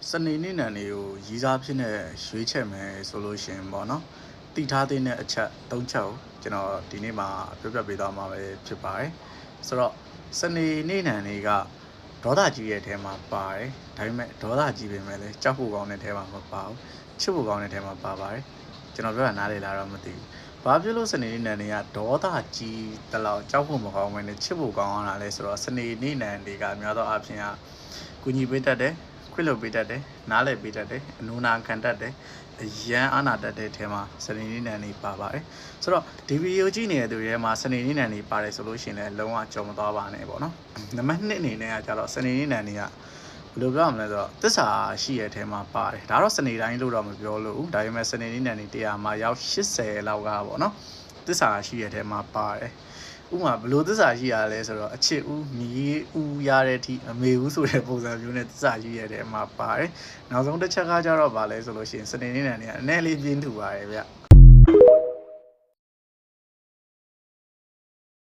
စနေနေ့နံတွေကိုရည်စားဖြစ်နေရွေးချက်မယ်ဆိုလို့ရှိရင်ပေါ့နော်တိထားတဲ့အချက်၃ချက်ကိုကျွန်တော်ဒီနေ့မှာပြောပြပေးသွားမှာပဲဖြစ်ပါတယ်ဆိုတော့စနေနေ့နံတွေကဒေါသကြီးရဲ့အထဲမှာပါတယ်ဒါပေမဲ့ဒေါသကြီးပေမဲ့လည်းကြောက်ဖို့ကောင်းတဲ့အထဲမှာမပါဘူးချစ်ဖို့ကောင်းတဲ့အထဲမှာပါပါတယ်ကျွန်တော်ပြောတာနားလေလားတော့မသိဘူးဘာဖြစ်လို့စနေနေ့နံတွေကဒေါသကြီးတလောက်ကြောက်ဖို့မကောင်းဘဲနဲ့ချစ်ဖို့ကောင်းအောင်လာလဲဆိုတော့စနေနေ့နံတွေကများသောအားဖြင့်ကကုညီပေးတတ်တယ်ခွင့်လွှတ်ပေးတတ်တယ်နားလည်ပေးတတ်တယ်အနူနာခံတတ်တယ်အရန်အာနာတတ်တဲ့အထဲမှာစနေနေ့နံနေပါပါတယ်ဆိုတော့ဒီဗီဒီယိုကြည့်နေတဲ့သူတွေထဲမှာစနေနေ့နံနေပါတယ်ဆိုလို့ရှိရင်လည်းလုံးဝကြော်မသွားပါနဲ့ပေါ့နော်နံပါတ်1အနေနဲ့ကကျတော့စနေနေ့နံနေကဘယ်လိုပြောရမလဲဆိုတော့သစ္စာရှိရဲ့အထဲမှာပါတယ်ဒါတော့စနေတိုင်းလို့တော့မပြောလို့ဒါပေမဲ့စနေနေ့နံနေတရားမှာရောက်80လောက်ကပေါ့နော်သစ္စာရှိရဲ့အထဲမှာပါတယ်ဥမာဘလို့သစ္စာရှိရလဲဆိုတော့အချစ်ဦးမြည်ဦးရတဲ့အထိအမေဦးဆိုတဲ့ပုံစံမျိုးနဲ့သစ္စာရှိရတဲ့မှာပါတယ်နောက်ဆုံးတစ်ချက်ကကြတော့ဗာလဲဆိုလို့ရှိရင်စနေနေ့နဲ့အနည်းလေးပြင်းထူပါတယ်ဗျ